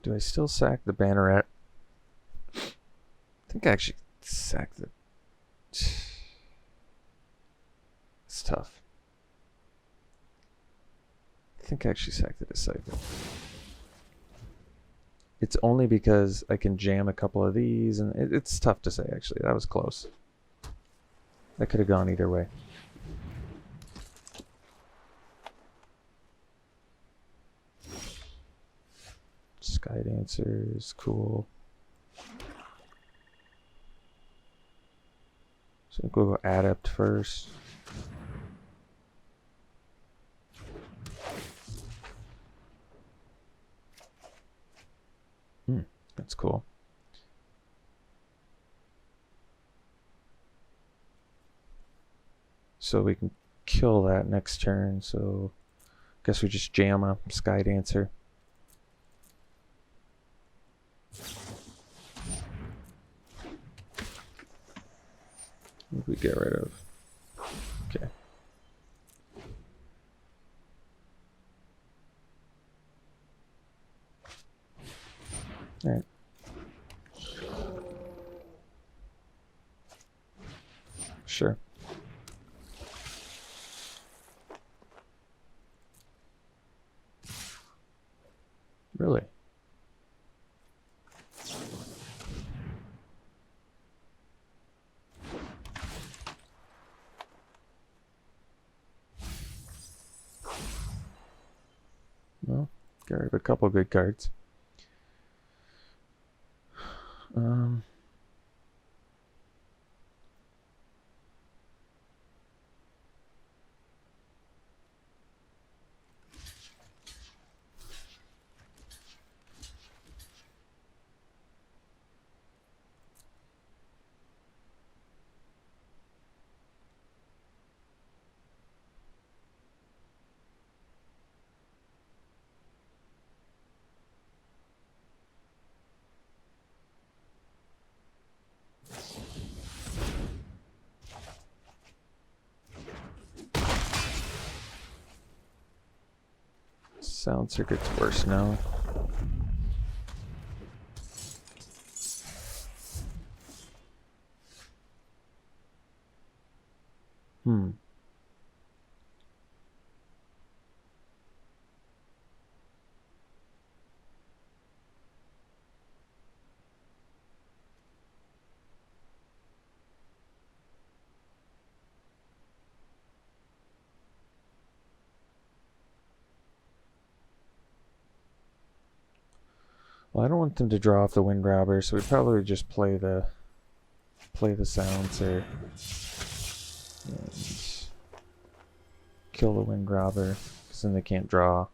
A: Do I still sack the banneret? I think I actually sacked the... It's tough. I think I actually sacked the disciple. It's only because I can jam a couple of these, and it's tough to say, actually. That was close. That could have gone either way. Sky Dancer is cool. So I think we'll go Adept first. That's cool. So we can kill that next turn, so I guess we just jam a Sky Dancer. What do we get rid of? Okay. Alright. Sure. Really? Well, get rid of a couple good cards. Sound circuit's worse now. Well, I don't want them to draw off the Wind Robber, so we probably just play the Silencer and kill the Wind Robber, because then they can't draw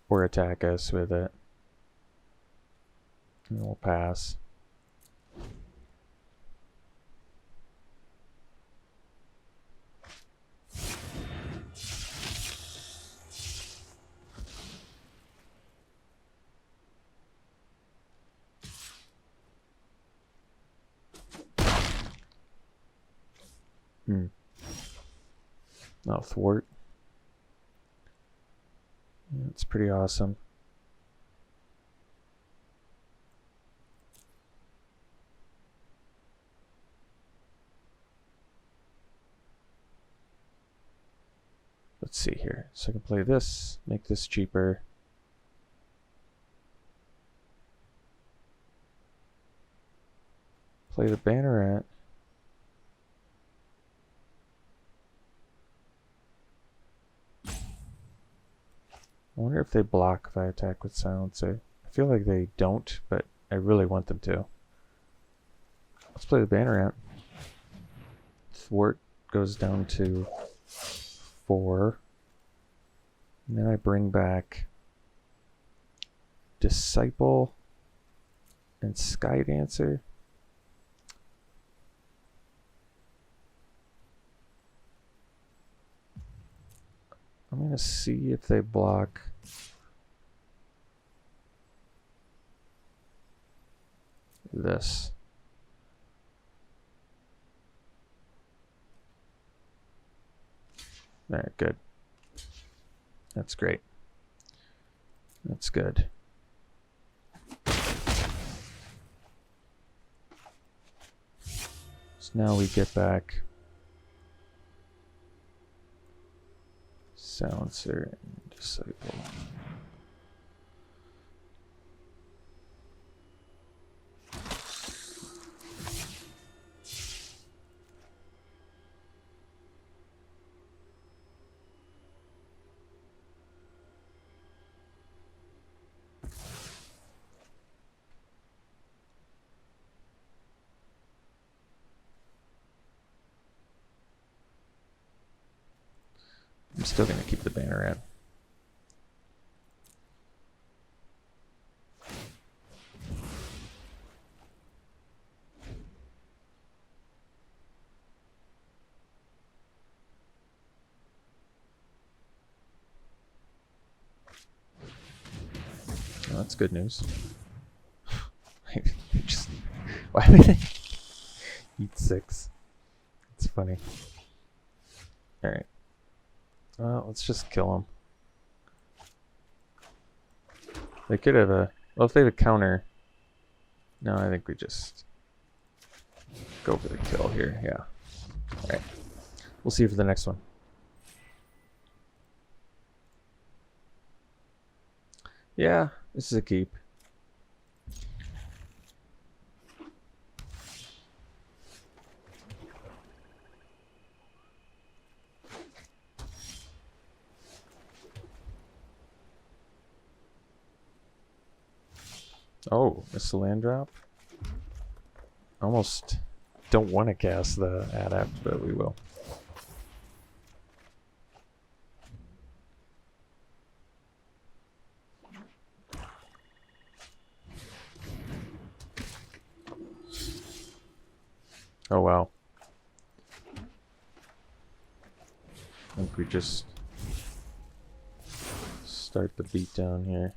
A: or attack us with it. And we'll pass. Oh, thwart. Yeah, it's pretty awesome. Let's see here. So I can play this, make this cheaper. Play the Banneret. I wonder if they block if I attack with Silencer. I feel like they don't, but I really want them to. Let's play the Banneret. Thwart goes down to 4. And then I bring back Disciple and Skydancer. I'm going to see if they block this. Alright, good. That's great. That's good. So now we get back Silencer and Disciple. I'm still going to keep the Banneret. Oh, that's good news. Just, why would they eat 6? It's funny. Alright. Well, let's just kill him. They could have a... Well, if they have a counter... No, I think we just go for the kill here. Yeah. Alright. We'll see you for the next one. Yeah, this is a keep. Oh, missed the land drop. Almost don't want to cast the Adept, but we will. Oh wow. I think we just start the beat down here.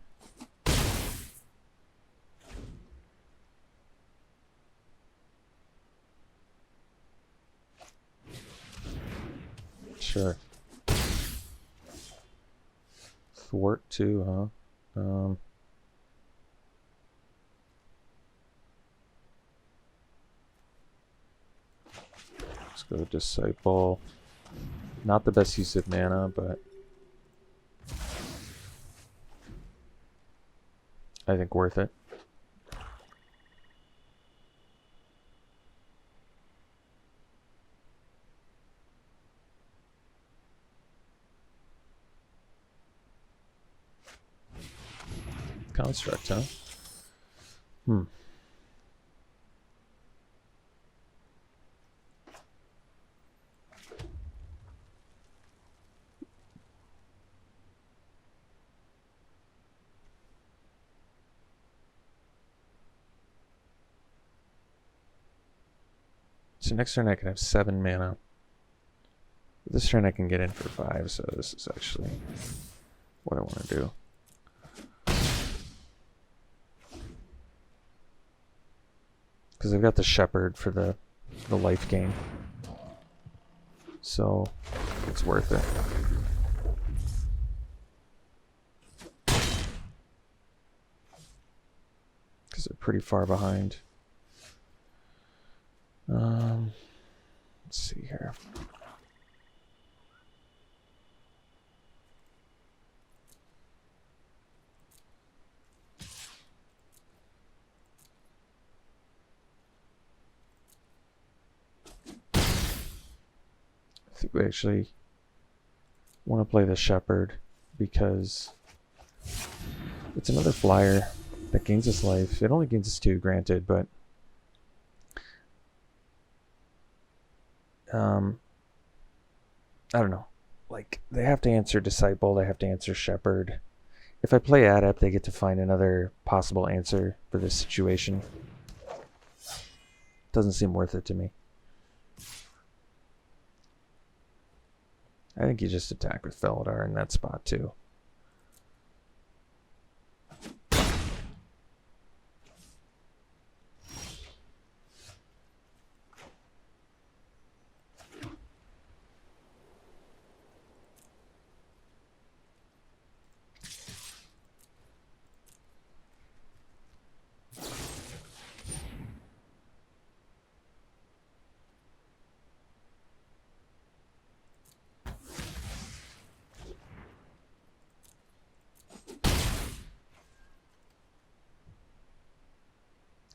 A: Sure. Thwart too, huh? Let's go Disciple. Not the best use of mana, but I think worth it. Construct, huh? So next turn I can have 7 mana. This turn I can get in for 5, so this is actually what I want to do. Because I've got the Shepherd for the life gain. So it's worth it. Because they're pretty far behind. Let's see here. I think we actually want to play the Shepherd because it's another flyer that gains us life. It only gains us 2, granted, but I don't know. Like, they have to answer Disciple, they have to answer Shepherd. If I play Adept, they get to find another possible answer for this situation. Doesn't seem worth it to me. I think you just attack with Felidar in that spot too.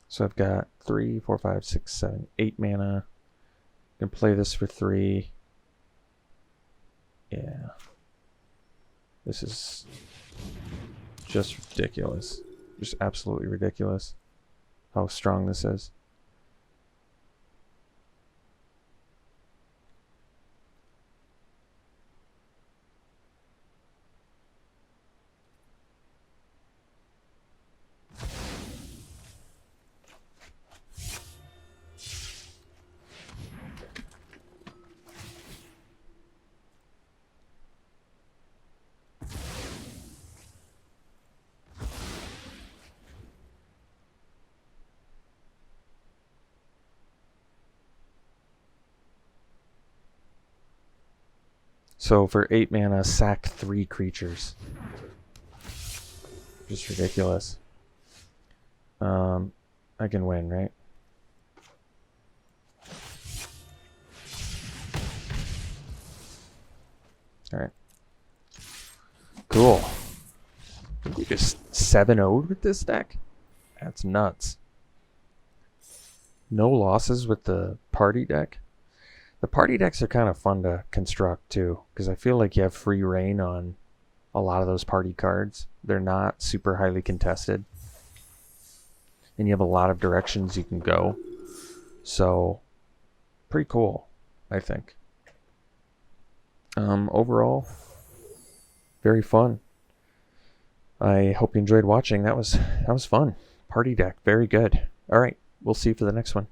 A: So I've got 3, 4, 5, 6, 7, 8 mana. I can play this for 3. Yeah. This is just ridiculous. Just absolutely ridiculous how strong this is. So for 8 mana, sack 3 creatures. Just ridiculous. I can win, right? Alright. Cool. We just 7-0'd with this deck? That's nuts. No losses with the party deck. The party decks are kind of fun to construct too, because I feel like you have free reign on a lot of those party cards. They're not super highly contested. And you have a lot of directions you can go. So, pretty cool, I think. Overall, very fun. I hope you enjoyed watching. That was fun. Party deck, very good. All right, we'll see you for the next one.